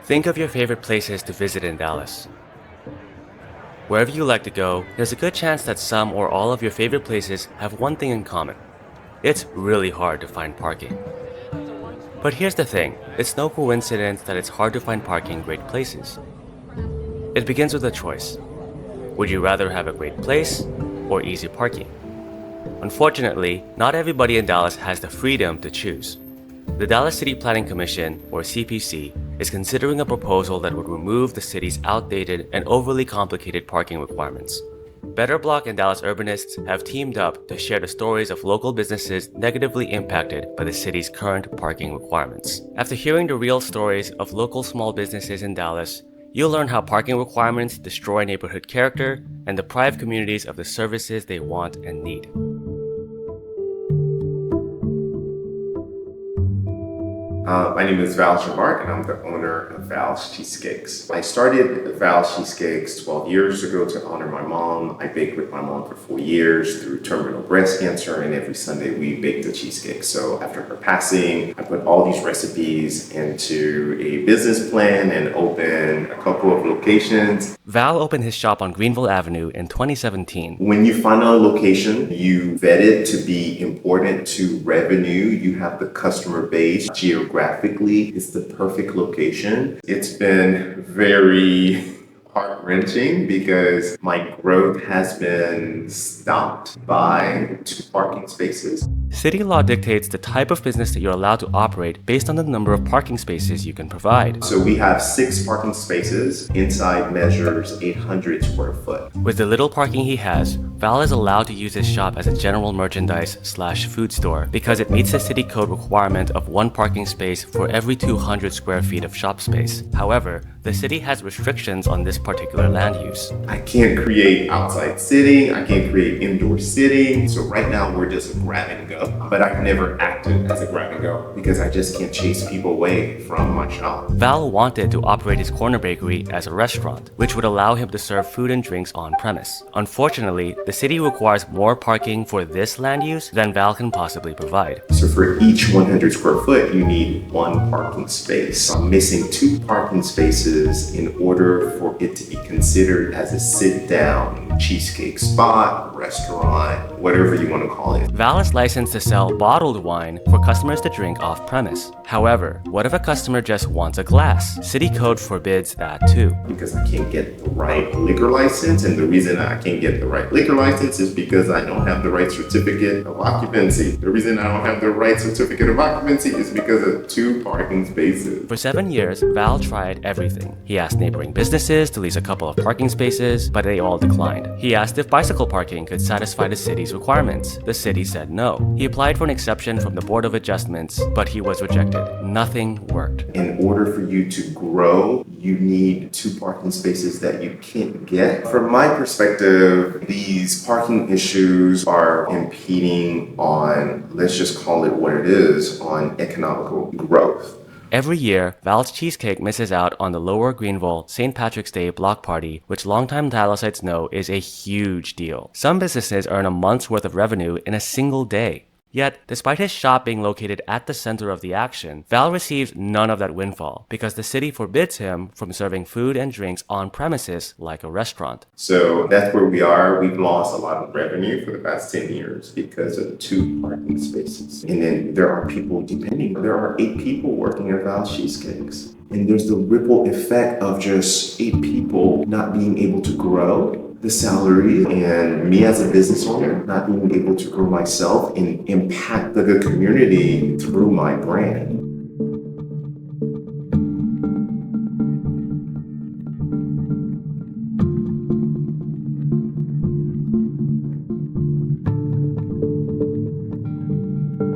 Think of your favorite places to visit in Dallas. Wherever you like to go, there's a good chance that some or all of your favorite places have one thing in common. It's really hard to find parking. But here's the thing, it's no coincidence that it's hard to find parking in great places. It begins with a choice. Would you rather have a great place or easy parking? Unfortunately, not everybody in Dallas has the freedom to choose. The Dallas City Planning Commission, or CPC, is considering a proposal that would remove the city's outdated and overly complicated parking requirements. Better Block and Dallas Urbanists have teamed up to share the stories of local businesses negatively impacted by the city's current parking requirements. After hearing the real stories of local small businesses in Dallas, you'll learn how parking requirements destroy neighborhood character and deprive communities of the services they want and need. My name is Val Shamark, and I'm the owner of Val's Cheesecakes. I started Val's Cheesecakes 12 years ago to honor my mom. I baked with my mom for 4 years through terminal breast cancer, and every Sunday we baked a cheesecake. So after her passing, I put all these recipes into a business plan and opened a couple of locations. Val opened his shop on Greenville Avenue in 2017. When you find a location, you vet it to be important to revenue. You have the customer base. Geographically, it's the perfect location. It's been very heart-wrenching because my growth has been stopped by 2 parking spaces. City law dictates the type of business that you're allowed to operate based on the number of parking spaces you can provide. So we have 6 parking spaces. Inside measures 800 square foot. With the little parking he has, Val is allowed to use his shop as a general merchandise/food store because it meets the city code requirement of 1 parking space for every 200 square feet of shop space. However, the city has restrictions on this particular land use. I can't create outside sitting. I can't create indoor sitting. So right now we're just a grab and go. But I've never acted as a grab and go because I just can't chase people away from my shop. Val wanted to operate his corner bakery as a restaurant, which would allow him to serve food and drinks on premise. Unfortunately, the city requires more parking for this land use than Val can possibly provide. So for each 100 square foot, you need 1 parking space. I'm missing 2 parking spaces in order for it to be considered as a sit-down cheesecake spot, restaurant, whatever you want to call it. Val is licensed to sell bottled wine for customers to drink off-premise. However, what if a customer just wants a glass? City code forbids that too. Because I can't get the right liquor license, and the reason I can't get the right liquor license is because I don't have the right certificate of occupancy. The reason I don't have the right certificate of occupancy is because of 2 parking spaces. For 7 years, Val tried everything. He asked neighboring businesses to lease a couple of parking spaces, but they all declined. He asked if bicycle parking could satisfy the city's requirements. The city said no. He applied for an exception from the Board of Adjustments, but he was rejected. Nothing worked. In order for you to grow, you need 2 parking spaces that you can't get. From my perspective, these parking issues are impeding on, let's just call it what it is, on economical growth. Every year, Val's Cheesecake misses out on the Lower Greenville St. Patrick's Day block party, which longtime Dallasites know is a huge deal. Some businesses earn a month's worth of revenue in a single day. Yet, despite his shop being located at the center of the action, Val receives none of that windfall because the city forbids him from serving food and drinks on premises like a restaurant. So that's where we are. We've lost a lot of revenue for the past 10 years because of 2 parking spaces. And then there are people depending. There are 8 people working at Val's Cheesecakes. And there's the ripple effect of just 8 people not being able to grow the salary, and me as a business owner not being able to grow myself and impact the community through my brand.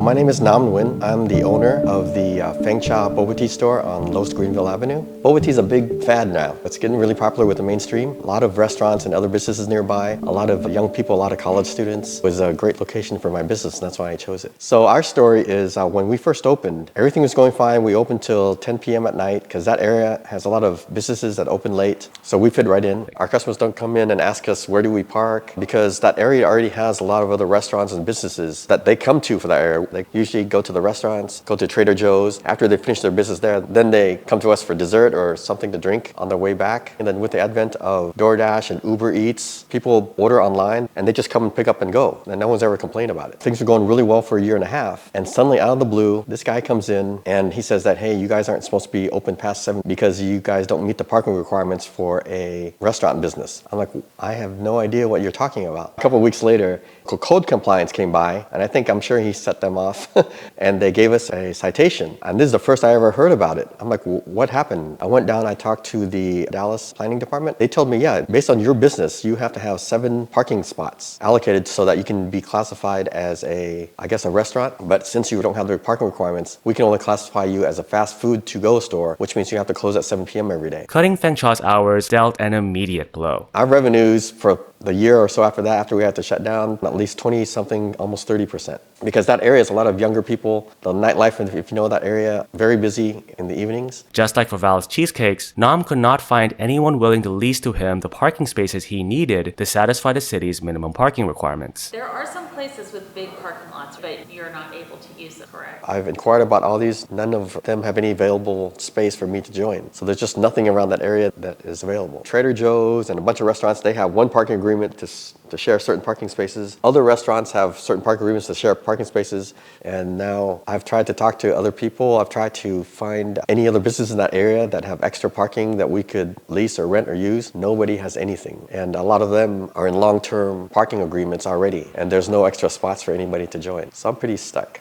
My name is Nam Nguyen. I'm the owner of the Feng Boba Tea store on Los Greenville Avenue. Boba tea is a big fad now. It's getting really popular with the mainstream. A lot of restaurants and other businesses nearby. A lot of young people, a lot of college students. It was a great location for my business, and that's why I chose it. So our story is when we first opened, everything was going fine. We opened till 10 p.m. at night because that area has a lot of businesses that open late. So we fit right in. Our customers don't come in and ask us where do we park because that area already has a lot of other restaurants and businesses that they come to for that area. They usually go to the restaurants, go to Trader Joe's. After they finish their business there, then they come to us for dessert or something to drink on their way back. And then with the advent of DoorDash and Uber Eats, people order online and they just come and pick up and go. And no one's ever complained about it. Things were going really well for a year and a half. And suddenly out of the blue, this guy comes in and he says that, hey, you guys aren't supposed to be open past 7 because you guys don't meet the parking requirements for a restaurant business. I'm like, I have no idea what you're talking about. A couple of weeks later, code compliance came by, and I'm sure he set them off, and they gave us a citation. And this is the first I ever heard about it. I'm like, what happened? I went down, I talked to the Dallas planning department. They told me, yeah, based on your business, you have to have 7 parking spots allocated so that you can be classified as a restaurant. But since you don't have the parking requirements, we can only classify you as a fast food to-go store, which means you have to close at 7 p.m. every day. Cutting Feng Chaw's hours dealt an immediate blow. Our revenues for the year or so after that, after we had to shut down, at least 20 something, almost 30%. Because that area is a lot of younger people. The nightlife, if you know that area, very busy in the evenings. Just like for Val's Cheesecakes, Nam could not find anyone willing to lease to him the parking spaces he needed to satisfy the city's minimum parking requirements. There are some places with big parking lots, but you're not able to use them, correct? I've inquired about all these. None of them have any available space for me to join. So there's just nothing around that area that is available. Trader Joe's and a bunch of restaurants, they have one parking agreement to share certain parking spaces. Other restaurants have certain parking agreements to share parking spaces. And now I've tried to talk to other people. I've tried to find any other businesses in that area that have extra parking that we could lease or rent or use. Nobody has anything. And a lot of them are in long-term parking agreements already. And there's no extra spots for anybody to join. So I'm pretty stuck.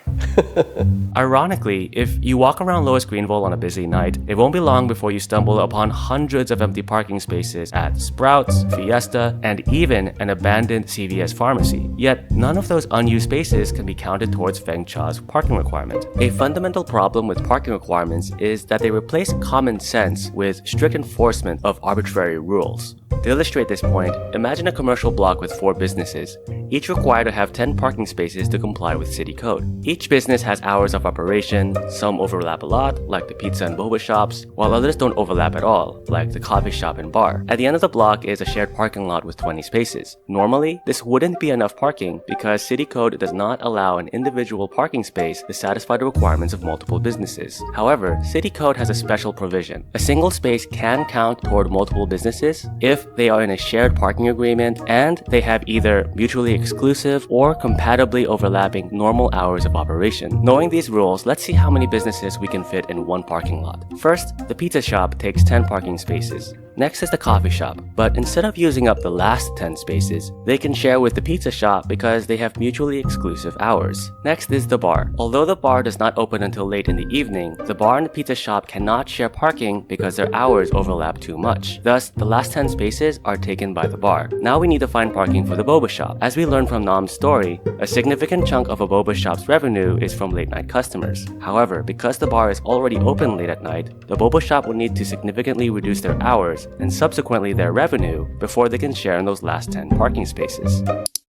Ironically, if you walk around Lower Greenville on a busy night, it won't be long before you stumble upon hundreds of empty parking spaces at Sprouts, Fiesta, and even an abandoned CVS pharmacy. Yet, none of those unused spaces can be counted towards Feng Chaw's parking requirement. A fundamental problem with parking requirements is that they replace common sense with strict enforcement of arbitrary rules. To illustrate this point, imagine a commercial block with 4 businesses, each required to have 10 parking spaces to comply with city code. Each business has hours of operation, some overlap a lot, like the pizza and boba shops, while others don't overlap at all, like the coffee shop and bar. At the end of the block is a shared parking lot with 20 spaces. Normally, this wouldn't be enough parking because city code does not allow an individual parking space to satisfy the requirements of multiple businesses. However, city code has a special provision. A single space can count toward multiple businesses if they are in a shared parking agreement and they have either mutually exclusive or compatibly overlapping normal hours of operation. Knowing these rules, let's see how many businesses we can fit in one parking lot. First, the pizza shop takes 10 parking spaces. Next is the coffee shop, but instead of using up the last 10 spaces, they can share with the pizza shop because they have mutually exclusive hours. Next is the bar. Although the bar does not open until late in the evening, the bar and the pizza shop cannot share parking because their hours overlap too much. Thus, the last 10 spaces are taken by the bar. Now we need to find parking for the boba shop. As we learned from Nam's story, a significant chunk of a boba shop's revenue is from late night customers. However, because the bar is already open late at night, the boba shop would need to significantly reduce their hours and subsequently their revenue before they can share in those last 10 parking spaces.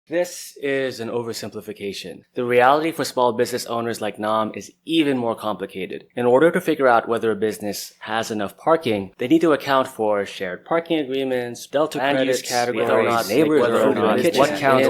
This is an oversimplification. The reality for small business owners like Nam is even more complicated. In order to figure out whether a business has enough parking, they need to account for shared parking agreements, delta credits, categories, neighbors, what counts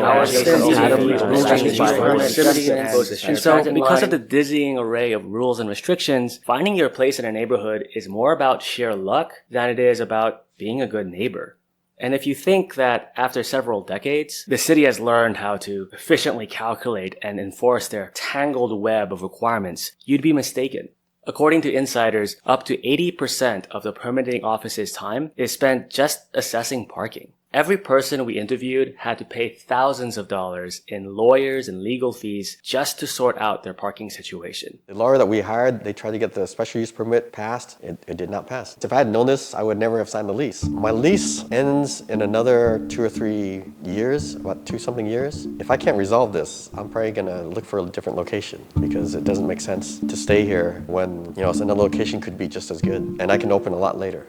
and so, because of the dizzying array of rules and restrictions, finding your place in a neighborhood is more about sheer luck than it is about being a good neighbor. And if you think that after several decades, the city has learned how to efficiently calculate and enforce their tangled web of requirements, you'd be mistaken. According to insiders, up to 80% of the permitting office's time is spent just assessing parking. Every person we interviewed had to pay thousands of dollars in lawyers and legal fees just to sort out their parking situation. The lawyer that we hired, they tried to get the special use permit passed. It did not pass. If I had known this, I would never have signed the lease. My lease ends in another 2 or 3 years, about 2-something years. If I can't resolve this, I'm probably gonna look for a different location because it doesn't make sense to stay here when, another location could be just as good and I can open a lot later.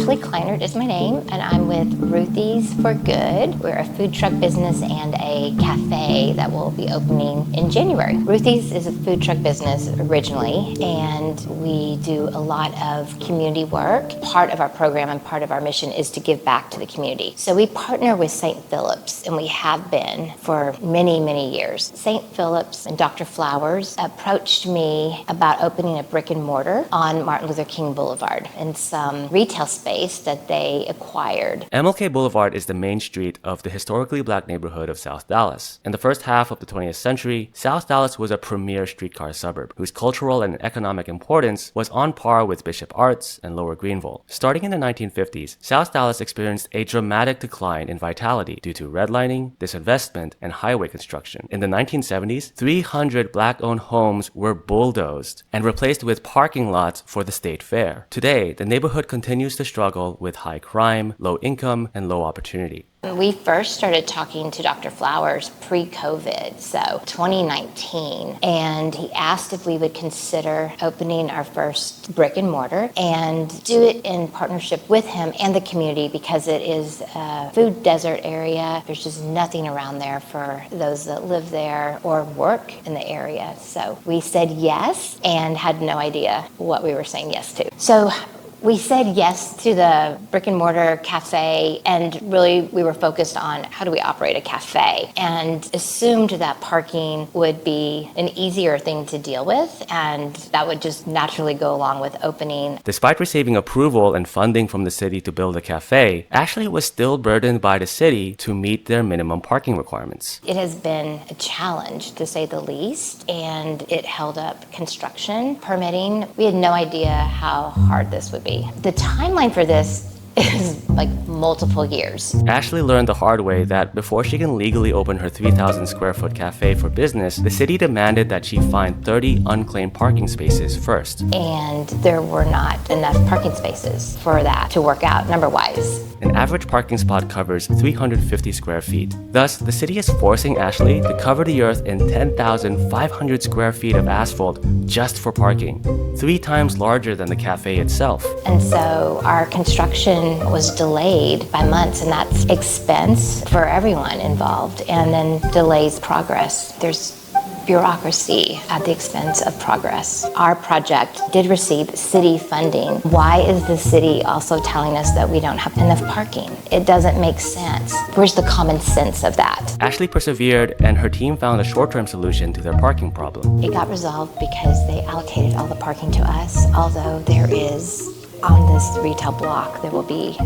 Ashley Kleinert is my name, and I'm with Ruthie's for Good. We're a food truck business and a cafe that will be opening in January. Ruthie's is a food truck business originally, and we do a lot of community work. Part of our program and part of our mission is to give back to the community. So we partner with St. Philip's, and we have been for many, many years. St. Philip's and Dr. Flowers approached me about opening a brick and mortar on Martin Luther King Boulevard in some retail space that they acquired. MLK Boulevard is the main street of the historically black neighborhood of South Dallas. In the first half of the 20th century, South Dallas was a premier streetcar suburb whose cultural and economic importance was on par with Bishop Arts and Lower Greenville. Starting in the 1950s, South Dallas experienced a dramatic decline in vitality due to redlining, disinvestment, and highway construction. In the 1970s, 300 black-owned homes were bulldozed and replaced with parking lots for the state fair. Today, the neighborhood continues to struggle with high crime, low income, and low opportunity. We first started talking to Dr. Flowers pre-COVID, so 2019, and he asked if we would consider opening our first brick and mortar and do it in partnership with him and the community because it is a food desert area. There's just nothing around there for those that live there or work in the area. So we said yes and had no idea what we were saying yes to. So we said yes to the brick and mortar cafe, and really we were focused on how do we operate a cafe, and assumed that parking would be an easier thing to deal with, and that would just naturally go along with opening. Despite receiving approval and funding from the city to build a cafe, Ashley was still burdened by the city to meet their minimum parking requirements. It has been a challenge, to say the least, and it held up construction, permitting. We had no idea how hard this would be. The timeline for this is like multiple years. Ashley learned the hard way that before she can legally open her 3,000 square foot cafe for business, the city demanded that she find 30 unclaimed parking spaces first. And there were not enough parking spaces for that to work out number-wise. An average parking spot covers 350 square feet. Thus, the city is forcing Ashley to cover the earth in 10,500 square feet of asphalt just for parking, 3 times larger than the cafe itself. And so our construction was delayed by months, and that's expense for everyone involved, and then delays progress. There's bureaucracy at the expense of progress. Our project did receive city funding. Why is the city also telling us that we don't have enough parking? It doesn't make sense. Where's the common sense of that? Ashley persevered, and her team found a short-term solution to their parking problem. It got resolved because they allocated all the parking to us, although there is, on this retail block, there will be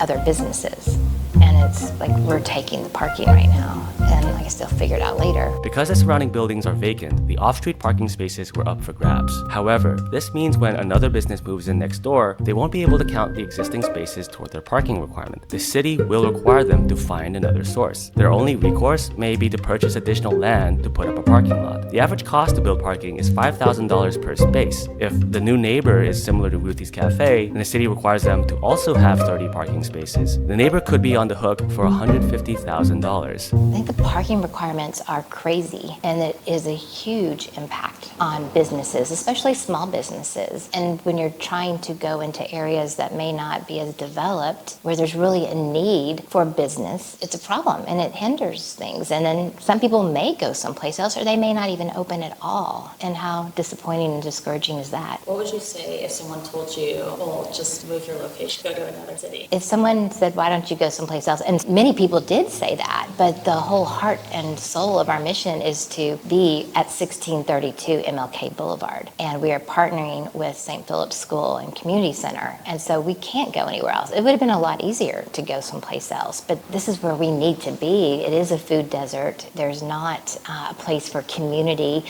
other businesses. And it's like we're taking the parking right now, and I guess they'll figure it out later. Because the surrounding buildings are vacant, the off-street parking spaces were up for grabs. However, this means when another business moves in next door, they won't be able to count the existing spaces toward their parking requirement. The city will require them to find another source. Their only recourse may be to purchase additional land to put up a parking lot. The average cost to build parking is $5,000 per space. If the new neighbor is similar to Ruthie's Cafe, and the city requires them to also have 30 parking spaces, the neighbor could be on the hook for $150,000. I think the parking requirements are crazy, and it is a huge impact on businesses, especially small businesses. And when you're trying to go into areas that may not be as developed, where there's really a need for business, it's a problem and it hinders things. And then some people may go someplace else, or they may not even open at all. And how disappointing and discouraging is that? What would you say if someone told you, well, just move your location, go to another city? If someone said, why don't you go someplace else? And many people did say that, but the whole heart and soul of our mission is to be at 1632 MLK Boulevard. And we are partnering with St. Philip's School and Community Center. And so we can't go anywhere else. It would have been a lot easier to go someplace else, but this is where we need to be. It is a food desert. There's not a place for community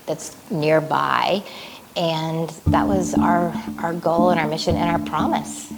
that's nearby. And that was our goal and our mission and our promise.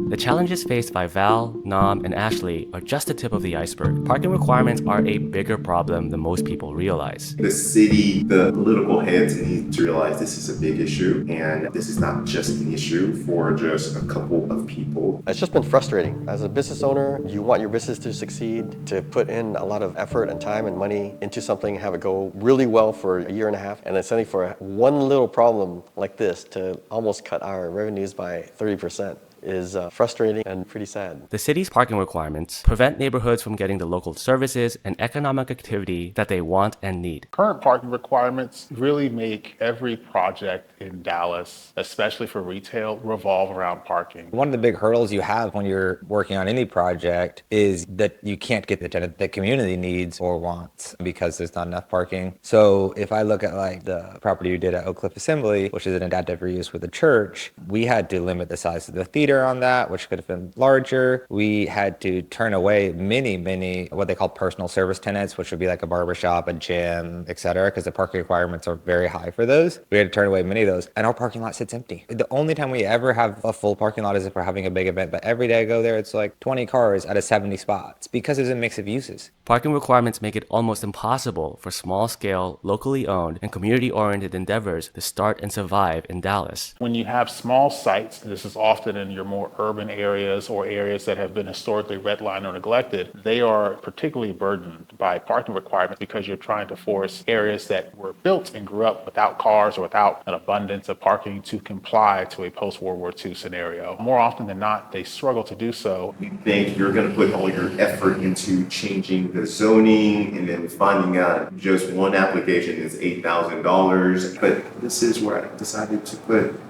The The challenges faced by Val, Nam, and Ashley are just the tip of the iceberg. Parking requirements are a bigger problem than most people realize. The city, the political heads need to realize this is a big issue, and this is not just an issue for just a couple of people. It's just been frustrating. As a business owner, you want your business to succeed, to put in a lot of effort and time and money into something, have it go really well for a year and a half, and then suddenly for one little problem like this to almost cut our revenues by 30%. Is frustrating and pretty sad. The city's parking requirements prevent neighborhoods from getting the local services and economic activity that they want and need. Current parking requirements really make every project in Dallas, especially for retail, revolve around parking. One of the big hurdles you have when you're working on any project is that you can't get the tenant the community needs or wants because there's not enough parking. So if I look at like the property we did at Oak Cliff Assembly, which is an adaptive reuse with a church, we had to limit the size of the theater on that, which could have been larger. We had to turn away many what they call personal service tenants, which would be like a barbershop, a gym, etc., because the parking requirements are very high for those. We had to turn away many of those, and our parking lot sits empty. The only time we ever have a full parking lot is if we're having a big event, but every day I go there, it's like 20 cars out of 70 spots because there's a mix of uses. Parking requirements make it almost impossible for small-scale, locally owned, and community-oriented endeavors to start and survive in Dallas. When you have small sites, and this is often in your more urban areas or areas that have been historically redlined or neglected, they are particularly burdened by parking requirements because you're trying to force areas that were built and grew up without cars or without an abundance of parking to comply to a post-World War II scenario. More often than not, they struggle to do so. You think you're going to put all your effort into changing the zoning and then finding out just one application is $8,000. But this is where I decided to put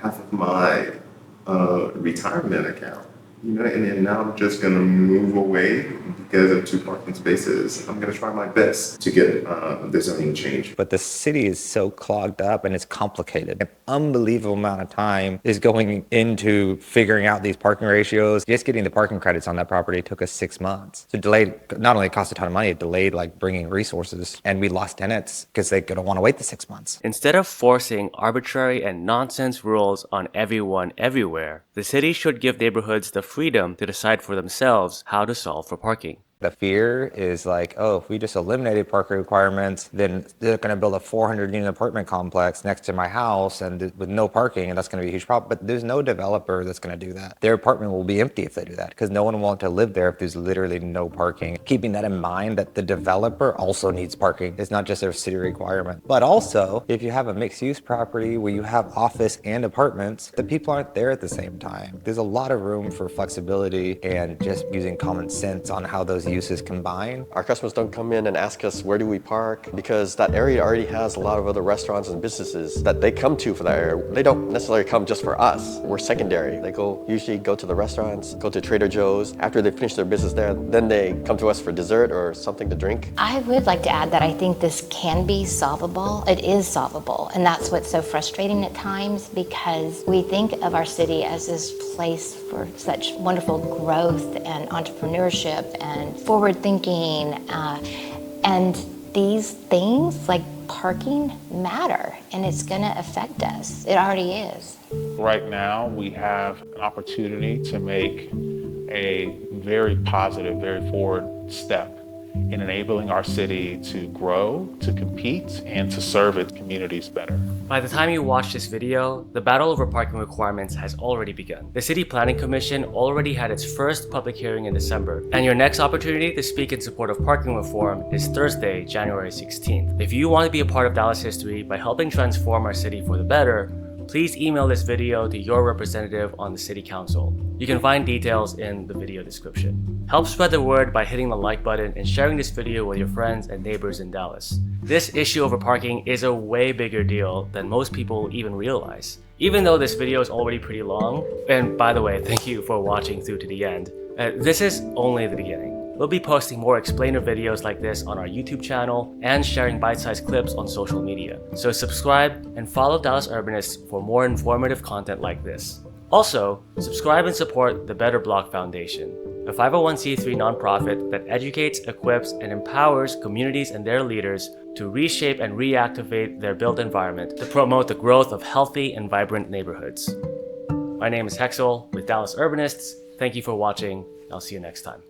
half of my retirement account, and then now I'm just gonna move away because of 2 parking spaces. I'm gonna try my best to get the zoning changed. But the city is so clogged up and it's complicated. An unbelievable amount of time is going into figuring out these parking ratios. Just getting the parking credits on that property took us 6 months. So delayed, not only cost a ton of money, it delayed like bringing resources, and we lost tenants because they don't want to wait the 6 months. Instead of forcing arbitrary and nonsense rules on everyone everywhere, the city should give neighborhoods the freedom to decide for themselves how to solve for parking. The fear is like, oh, if we just eliminated parking requirements, then they're going to build a 400-unit apartment complex next to my house and with no parking, and that's going to be a huge problem. But there's no developer that's going to do that. Their apartment will be empty if they do that because no one will want to live there if there's literally no parking. Keeping that in mind that the developer also needs parking. It's not just a city requirement. But also, if you have a mixed-use property where you have office and apartments, the people aren't there at the same time. There's a lot of room for flexibility and just using common sense on how those uses combine. Our customers don't come in and ask us where do we park because that area already has a lot of other restaurants and businesses that they come to for that area. They don't necessarily come just for us. We're secondary. They usually go to the restaurants, go to Trader Joe's. After they finish their business there, then they come to us for dessert or something to drink. I would like to add that I think this can be solvable. It is solvable, and that's what's so frustrating at times because we think of our city as this place for such wonderful growth and entrepreneurship and forward thinking, and these things like parking matter, and it's going to affect us. It already is. Right now, we have an opportunity to make a very positive, very forward step in enabling our city to grow, to compete, and to serve its communities better. By the time you watch this video, the battle over parking requirements has already begun. The City Planning Commission already had its first public hearing in December, and your next opportunity to speak in support of parking reform is Thursday, January 16th. If you want to be a part of Dallas history by helping transform our city for the better, please email this video to your representative on the City Council. You can find details in the video description. Help spread the word by hitting the like button and sharing this video with your friends and neighbors in Dallas. This issue over parking is a way bigger deal than most people even realize. Even though this video is already pretty long, and by the way, thank you for watching through to the end, this is only the beginning. We'll be posting more explainer videos like this on our YouTube channel and sharing bite-sized clips on social media. So subscribe and follow Dallas Urbanists for more informative content like this. Also, subscribe and support the Better Block Foundation, a 501c3 nonprofit that educates, equips, and empowers communities and their leaders to reshape and reactivate their built environment to promote the growth of healthy and vibrant neighborhoods. My name is Hexel with Dallas Urbanists, Thank you for watching. I'll see you next time.